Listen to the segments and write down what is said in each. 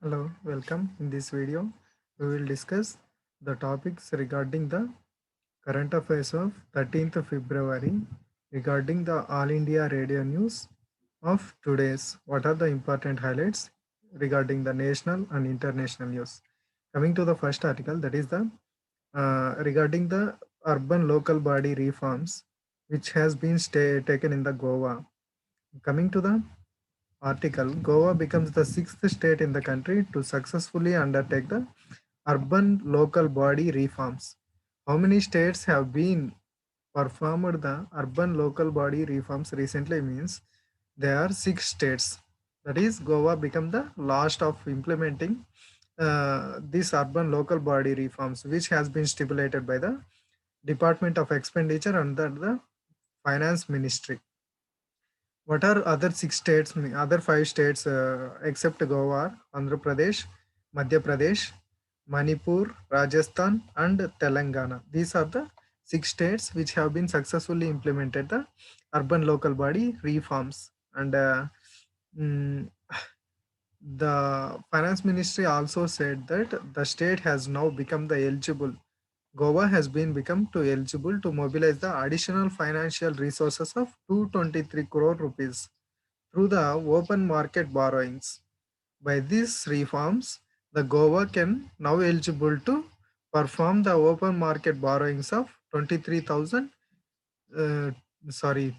Hello, welcome. In this video, we will discuss the topics regarding the current affairs of 13th February regarding the All India Radio News of today's. What are the important highlights regarding the national and international news? Coming to the first article, that is the regarding the urban local body reforms, which has been taken in the Goa. Coming to the article, Goa becomes the sixth state in the country to successfully undertake the urban local body reforms. How many states have been performed the urban local body reforms recently means there are six states. That is, Goa become the last of implementing these urban local body reforms, which has been stipulated by the Department of Expenditure under the Finance Ministry. What are other six states, other five states except Goa, Andhra Pradesh, Madhya Pradesh, Manipur, Rajasthan, and Telangana? These are the six states which have been successfully implemented the urban local body reforms. And mm, the finance ministry also said that the state has now become the eligible. Goa has been become to eligible to mobilize the additional financial resources of 223 crore rupees through the open market borrowings. By these reforms, the Goa can now eligible to perform the open market borrowings of 23,000 uh, sorry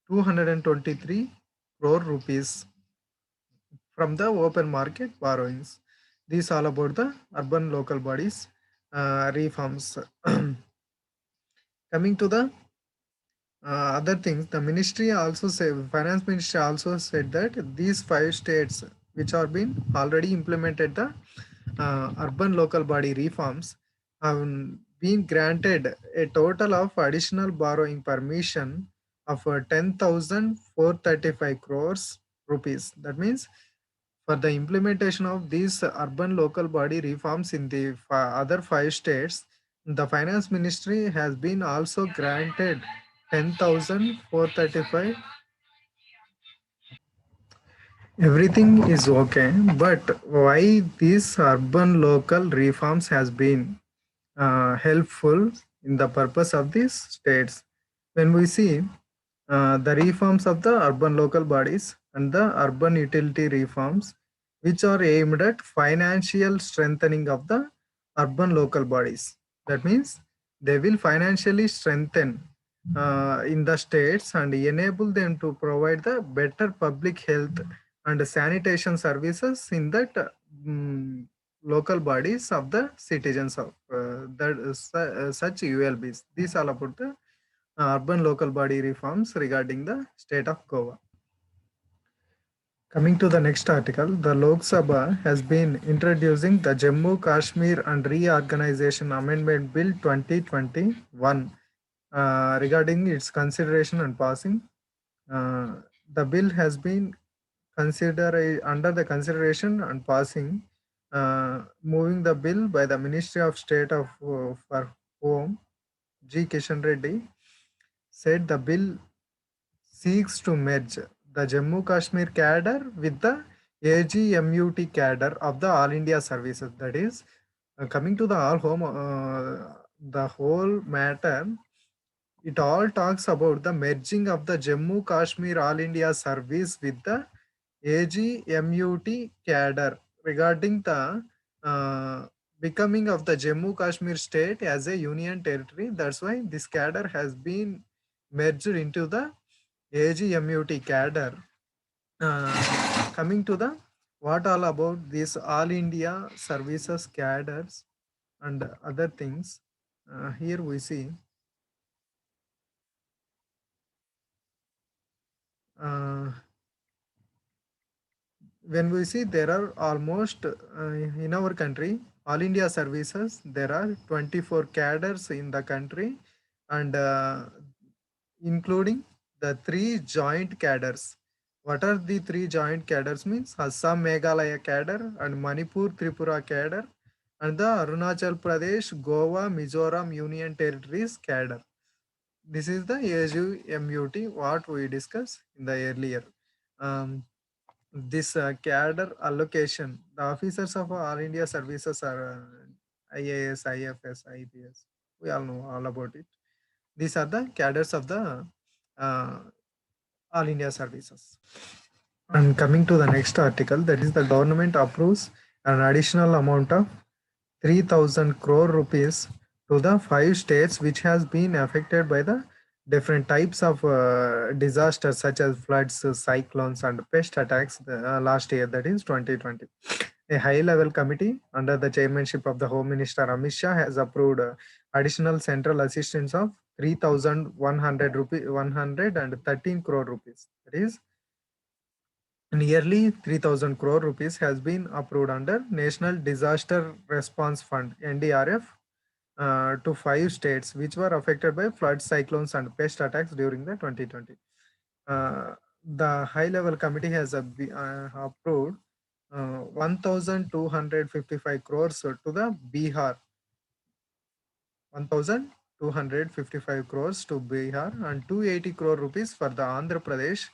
223 crore rupees from the open market borrowings. These all about the urban local bodies reforms. Coming to the other things, the ministry also said, finance ministry also said that these five states which are been already implemented the urban local body reforms have been granted a total of additional borrowing permission of 10,435 crores rupees. That means for the implementation of these urban local body reforms in the other five states, the finance ministry has been also granted 10,435. Everything is okay, but why these urban local reforms has been helpful in the purpose of these states? When we see the reforms of the urban local bodies and the urban utility reforms, which are aimed at financial strengthening of the urban local bodies. That means they will financially strengthen in the states and enable them to provide the better public health and sanitation services in that local bodies of the citizens of such ULBs. These all about the urban local body reforms regarding the state of Goa. Coming to the next article, the Lok Sabha has been introducing the Jammu Kashmir and Reorganization Amendment Bill 2021 regarding its consideration and passing. The bill has been under the consideration and passing, moving the bill by the Ministry of State of for Home, G. Kishan Reddy, said the bill seeks to merge the Jammu Kashmir cadre with the AGMUT cadre of the All India Services. That is, coming to the the whole matter, it all talks about the merging of the Jammu Kashmir All India Service with the AGMUT cadre regarding the uh, becoming of the Jammu Kashmir state as a union territory. That's why this cadre has been merged into the AGMUT cadre. Coming to the what all about this All India Services cadres and other things. Here we see uh, when we see there are almost in our country all India services there are 24 cadres in the country, and including the three joint cadres. What are the three joint cadres means? Assam Meghalaya cadre and Manipur Tripura cadre and the Arunachal Pradesh Goa Mizoram Union Territories cadre. This is the ASUMUT what we discussed in the earlier. Um, this cadre allocation, the officers of All India services are IAS, IFS, IPS. We all know all about it. These are the cadres of the uh, All India services. And coming to the next article, that is the government approves an additional amount of 3,000 crore rupees to the 5 states which has been affected by the different types of disasters such as floods, cyclones, and pest attacks last year, that is 2020. A high level committee under the chairmanship of the Home Minister Amit Shah has approved additional central assistance of 3,100 rupee, 113 crore rupees. That is nearly 3,000 crore rupees has been approved under National Disaster Response Fund (NDRF) to 5 states which were affected by floods, cyclones, and pest attacks during the 2020. The high-level committee has approved 1,255 crores to the Bihar, 1,255 crores to Bihar, and 280 crore rupees for the Andhra Pradesh,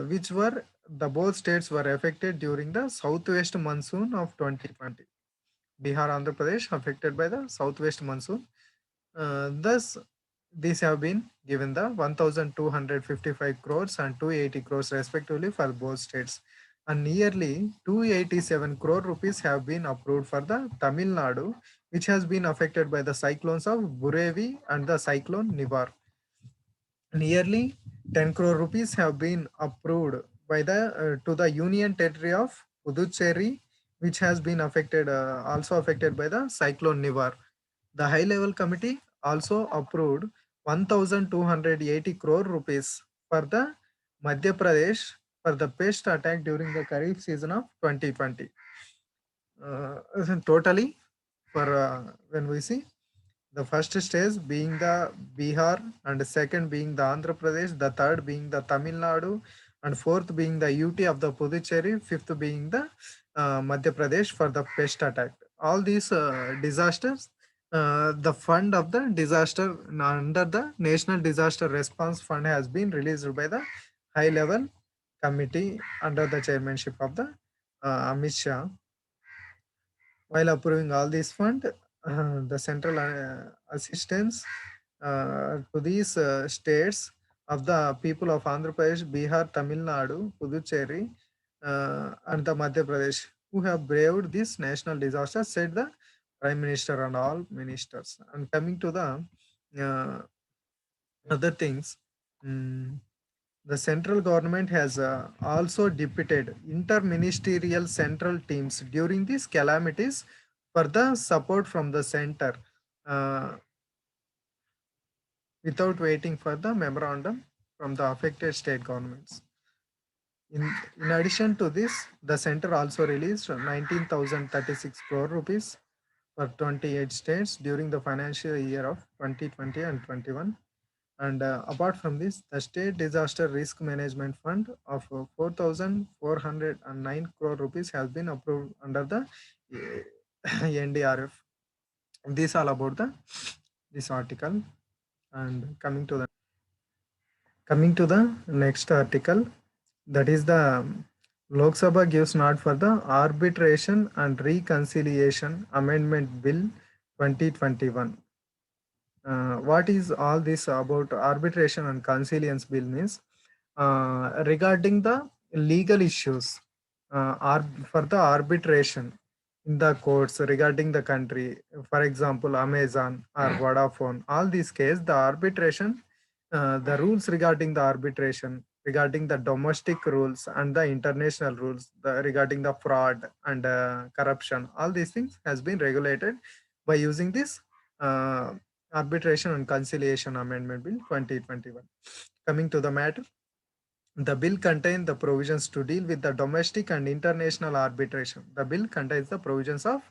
which were the both states were affected during the southwest monsoon of 2020. Bihar, Andhra Pradesh affected by the southwest monsoon. Thus, these have been given the 1,255 crores and 280 crores respectively for both states. And nearly 287 crore rupees have been approved for the Tamil Nadu, which has been affected by the cyclones of Burevi and the cyclone Nivar. Nearly 10 crore rupees have been approved by the to the Union Territory of Puducherry, which has been affected also affected by the cyclone Nivar. The high level committee also approved 1,280 crore rupees for the Madhya Pradesh for the pest attack during the Kharif season of 2020. Totally, for when we see the first stage being the Bihar, and the second being the Andhra Pradesh, the third being the Tamil Nadu, and fourth being the UT of the Puducherry, fifth being the Madhya Pradesh for the pest attack. All these disasters, the fund of the disaster under the National Disaster Response Fund has been released by the high level committee under the chairmanship of the Amit Shah. While approving all these fund, the central assistance to these states of the people of Andhra Pradesh, Bihar, Tamil Nadu, Puducherry, and the Madhya Pradesh, who have braved this national disaster, said the Prime Minister and all ministers. And coming to the uh, other things, mm, the central government has also deputed interministerial central teams during these calamities for the support from the center uh, without waiting for the memorandum from the affected state governments. In addition to this, the center also released 19,036 crore rupees for 28 states during the financial year of 2020 and 21. And apart from this, the State Disaster Risk Management Fund of 4,409 crore rupees has been approved under the NDRF. This all about the this article. And coming to the next article, that is the Lok Sabha gives nod for the Arbitration and Reconciliation Amendment Bill 2021. What is all this about arbitration and conciliance bill means? Regarding the legal issues for the arbitration in the courts regarding the country, for example, Amazon or Vodafone, all these cases, the arbitration, the rules regarding the arbitration, regarding the domestic rules and the international rules, regarding the fraud and corruption, all these things has been regulated by using this uh, Arbitration and Conciliation Amendment Bill 2021. Coming to the matter, the bill contains the provisions to deal with the domestic and international arbitration. The bill contains the provisions of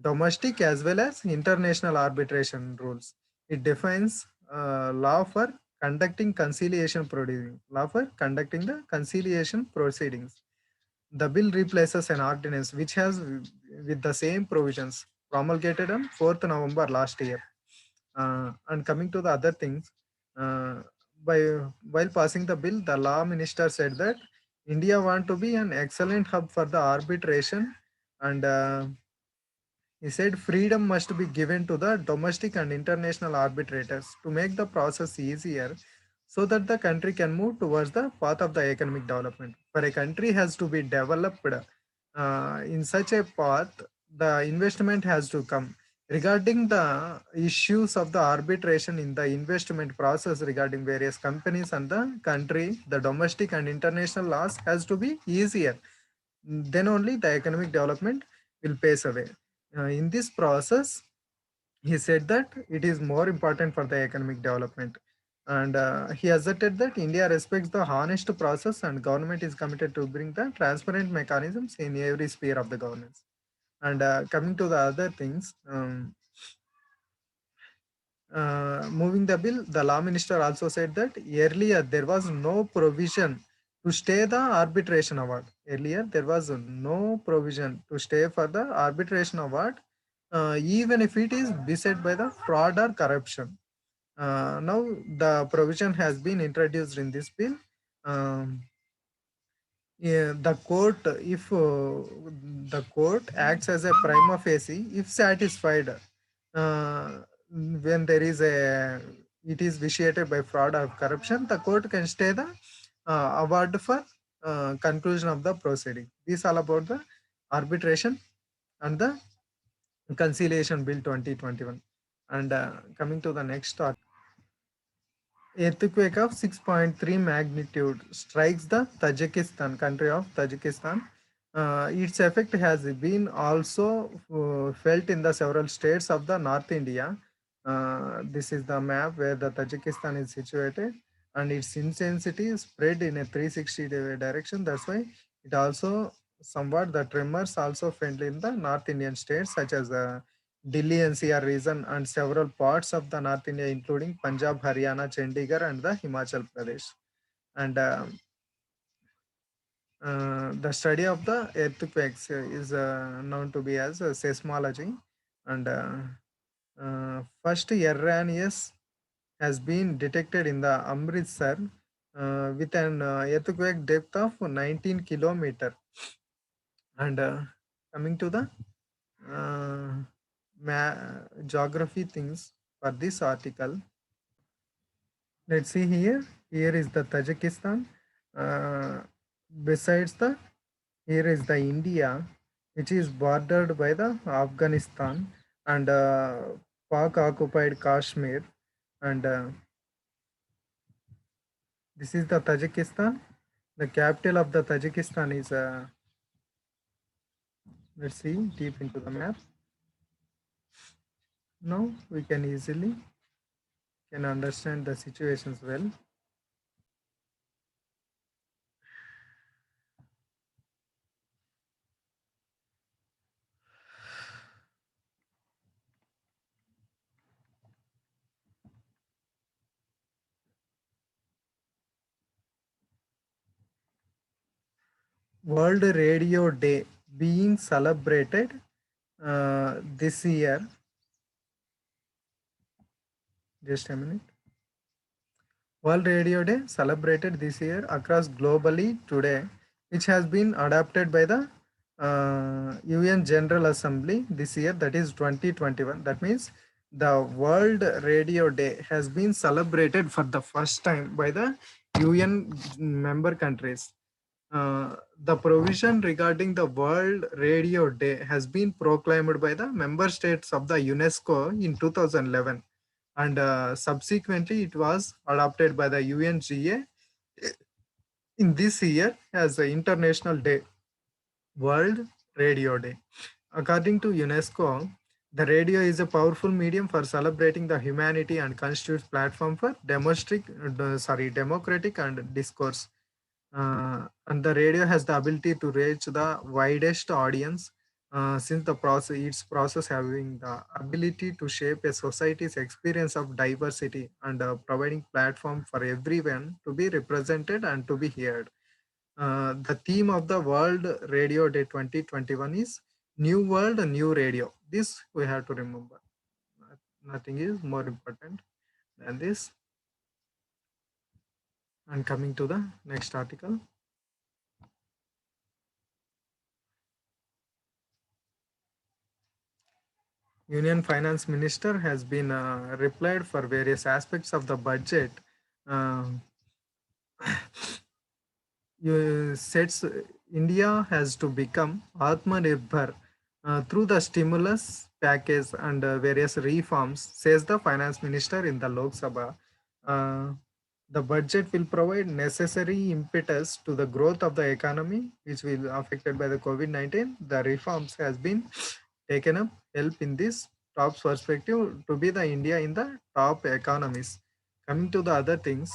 domestic as well as international arbitration rules. It defines law for conducting conciliation proceedings. Law for conducting the conciliation proceedings. The bill replaces an ordinance which has with the same provisions promulgated on 4th November last year. And coming to the other things, uh, by while passing the bill, the law minister said that India want to be an excellent hub for the arbitration, and he said freedom must be given to the domestic and international arbitrators to make the process easier so that the country can move towards the path of the economic development. For a country has to be developed in such a path, the investment has to come. Regarding the issues of the arbitration in the investment process regarding various companies and the country, the domestic and international laws has to be easier. Then only the economic development will pace away. In this process, he said that it is more important for the economic development. And he asserted that India respects the honest process and government is committed to bring the transparent mechanisms in every sphere of the governance. And coming to the other things, moving the bill, the law minister also said that earlier there was no provision to stay the arbitration award. Earlier there was no provision to stay for the arbitration award, even if it is beset by the fraud or corruption. Now the provision has been introduced in this bill. Um, yeah, the court, if the court acts as a prima facie, if satisfied, when there is a, it is vitiated by fraud or corruption, the court can stay the award for conclusion of the proceeding. This all about the arbitration and the conciliation bill 2021. And coming to the next topic. Earthquake of 6.3 magnitude strikes the Tajikistan, country of Tajikistan. Its effect has been also felt in the several states of the North India. This is the map where the Tajikistan is situated, and its intensity is spread in a 360 direction. That's why it also somewhat the tremors also felt in the North Indian states such as Delhi NCR region and several parts of the North India, including Punjab, Haryana, Chandigarh, and the Himachal Pradesh. And the study of the earthquakes is known to be as seismology. And first erroneous has been detected in the Amritsar with an earthquake depth of 19 kilometer. And coming to the uh, geography things for this article. Let's see here. Here is the Tajikistan. Uh, besides the, here is the India, which is bordered by the Afghanistan and Pak occupied Kashmir. And this is the Tajikistan. The capital of the Tajikistan is, let's see deep into the map. Now we can easily can understand the situations well. World Radio Day being celebrated this year. Just a minute. World Radio Day celebrated this year across globally today, which has been adopted by the UN General Assembly this year, that is 2021. That means the World Radio Day has been celebrated for the first time by the UN member countries. The provision regarding the World Radio Day has been proclaimed by the member states of the UNESCO in 2011, and subsequently it was adopted by the UNGA in this year as the International Day, World Radio Day. According to UNESCO, the radio is a powerful medium for celebrating the humanity and constitutes platform for democratic and discourse. And the radio has the ability to reach the widest audience since the process its process having the ability to shape a society's experience of diversity and providing platform for everyone to be represented and to be heard. The theme of the World Radio Day 2021 is New World, New Radio. This we have to remember. Nothing is more important than this. And coming to the next article. Union Finance Minister has been replied for various aspects of the budget. Uh, sets India has to become Atmanirbhar through the stimulus package and various reforms, says the finance minister in the Lok Sabha. Uh, the budget will provide necessary impetus to the growth of the economy, which will affected by the COVID-19. The reforms has been taken up help in this top perspective to be the India in the top economies. Coming to the other things,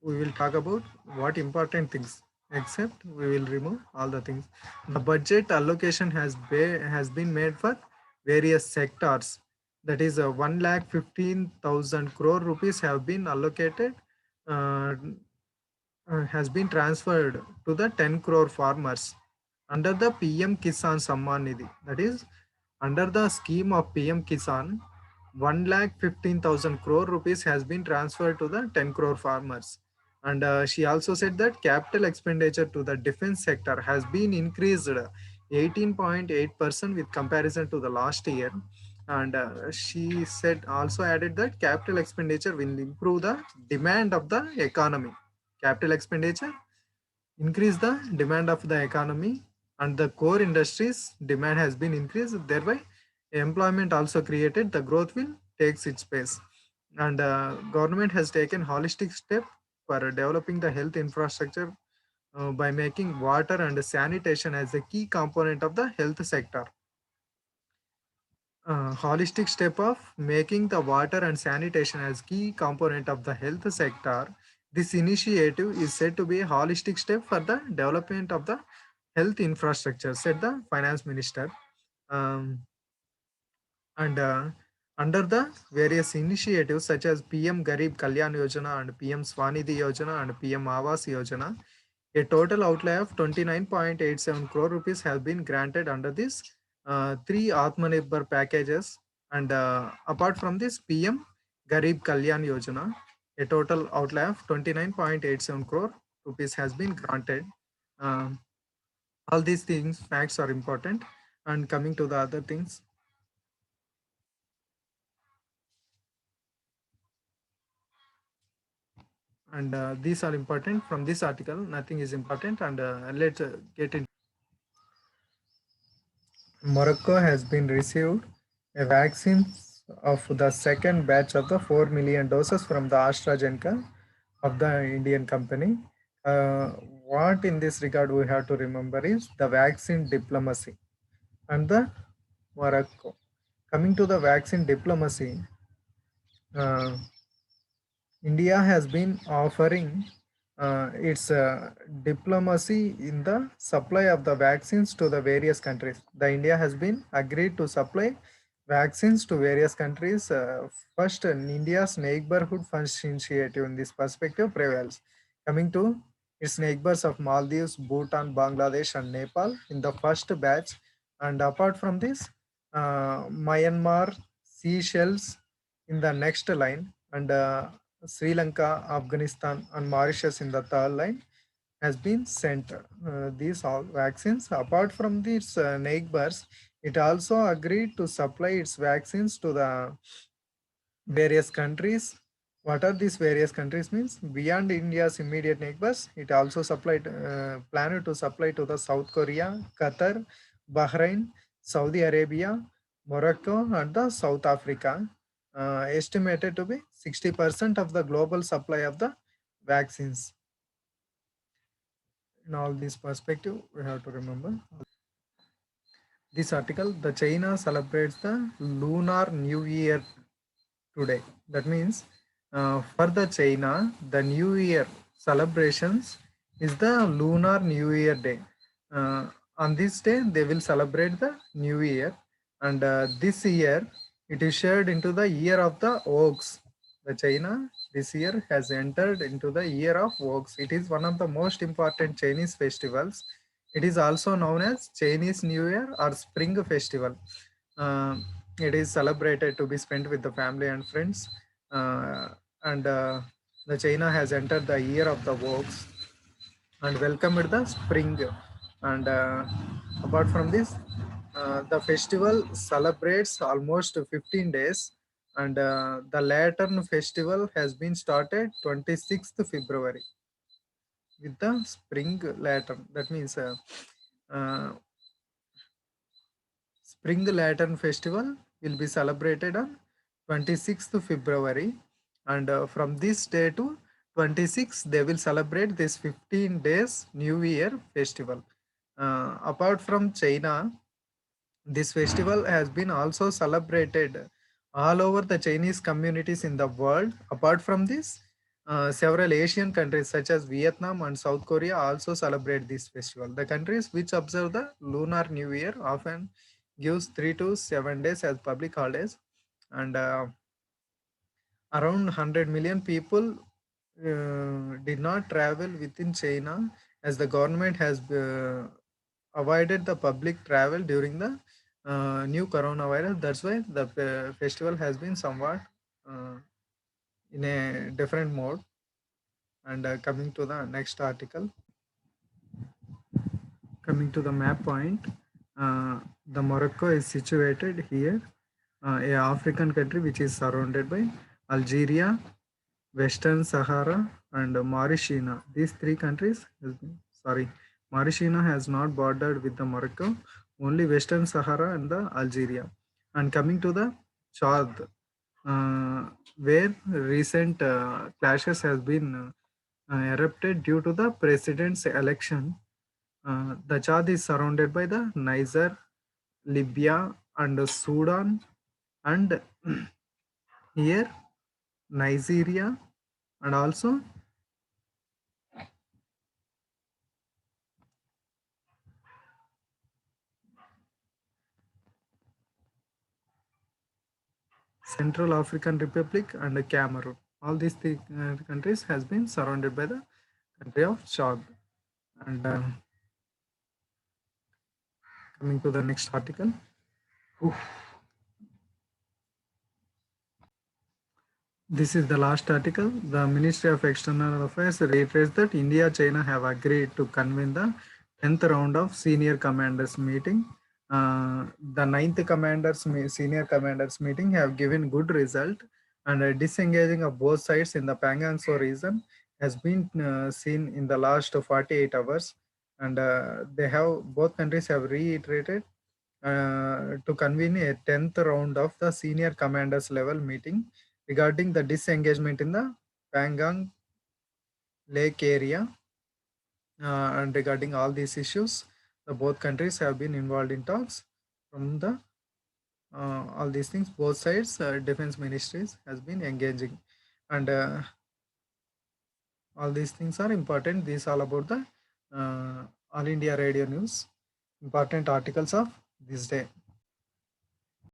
we will talk about what important things, except we will remove all the things. The budget allocation has been made for various sectors. That is 1,15,000 crore rupees have been allocated, uh, has been transferred to the 10 crore farmers under the PM Kisan Samman Nidhi. That is, under the scheme of PM Kisan, 1,15,000 crore rupees has been transferred to the 10 crore farmers. And she also said that capital expenditure to the defense sector has been increased 18.8% with comparison to the last year. And she said also added that capital expenditure will improve the demand of the economy. Capital expenditure increase the demand of the economy, and the core industries demand has been increased, thereby employment also created, the growth will takes its pace. And government has taken holistic step for developing the health infrastructure by making water and sanitation as a key component of the health sector. Holistic step of making the water and sanitation as key component of the health sector. This initiative is said to be a holistic step for the development of the health infrastructure, said the finance minister. Um, and under the various initiatives such as PM Garib Kalyan Yojana and PM Swanidhi Yojana and PM Awas Yojana, a total outlay of 29.87 crore rupees has been granted under this three Atmanirbhar packages. And apart from this PM Garib Kalyan Yojana, a total outlay of 29.87 crore rupees has been granted. Um, all these things, facts are important. And coming to the other things, and these are important from this article, nothing is important. And let's get into Morocco has been received a vaccine of the second batch of the 4 million doses from the AstraZeneca of the Indian company. Uh, what in this regard we have to remember is the vaccine diplomacy and the Morocco. Coming to the vaccine diplomacy, uh, India has been offering its diplomacy in the supply of the vaccines to the various countries. The India has been agreed to supply vaccines to various countries. First, India's neighborhood first initiative in this perspective prevails. Coming to its neighbors of Maldives, Bhutan, Bangladesh, and Nepal in the first batch. And apart from this, Myanmar, Seychelles in the next line, and Sri Lanka, Afghanistan, and Mauritius in the third line has been sent. These all vaccines. Apart from these neighbors, it also agreed to supply its vaccines to the various countries. What are these various countries means? Beyond India's immediate neighbors, it also planned to supply to the South Korea, Qatar, Bahrain, Saudi Arabia, Morocco, and the South Africa. Estimated to be 60% of the global supply of the vaccines. In all this perspective, we have to remember this article. The China celebrates the Lunar New Year today. That means for the China, the New Year celebrations is the Lunar New Year Day. On this day, they will celebrate the New Year, and this year it is shared into the year of the ox. The China this year has entered into the year of ox. It is one of the most important Chinese festivals. It is also known as Chinese New Year or Spring Festival. Uh, it is celebrated to be spent with the family and friends. And the China has entered the year of the ox and welcomed the spring. And Apart from this, the festival celebrates almost 15 days, and the Lantern Festival has been started 26th February with the Spring Lantern. That means uh, Spring Lantern Festival will be celebrated on 26th February, and from this day to 26th, they will celebrate this 15 days New Year festival. Apart from China, this festival has been also celebrated all over the Chinese communities in the world. Apart from this, several Asian countries such as Vietnam and South Korea also celebrate this festival. The countries which observe the Lunar New Year often gives 3 to 7 days as public holidays, and around 100 million people did not travel within China, as the government has avoided the public travel during the new coronavirus. That's why the festival has been somewhat uh, in a different mode. And coming to the next article, coming to the map point, the Morocco is situated here, a African country which is surrounded by Algeria, Western Sahara, and Mauritania. These three countries has been, sorry, Mauritania has not bordered with the Morocco, only Western Sahara and the Algeria. And coming to the Chad, where recent clashes has been erupted due to the president's election. The Chad is surrounded by the Niger, Libya, and Sudan, and here Nigeria, and also Central African Republic and Cameroon. All these three countries has been surrounded by the country of Chad. And coming to the next article. Oof. This is the last article. The Ministry of External Affairs reiterates that India China have agreed to convene the 10th round of senior commanders meeting. The ninth senior commanders meeting have given good result, and disengaging of both sides in the Pangangso region has been seen in the last 48 hours, and they have both countries have reiterated to convene a 10th round of the senior commanders level meeting regarding the disengagement in the Pangang Lake area. And regarding all these issues, the both countries have been involved in talks from the all these things. Both sides, defense ministries has been engaging, and all these things are important. These all about the All India Radio News, important articles of this day.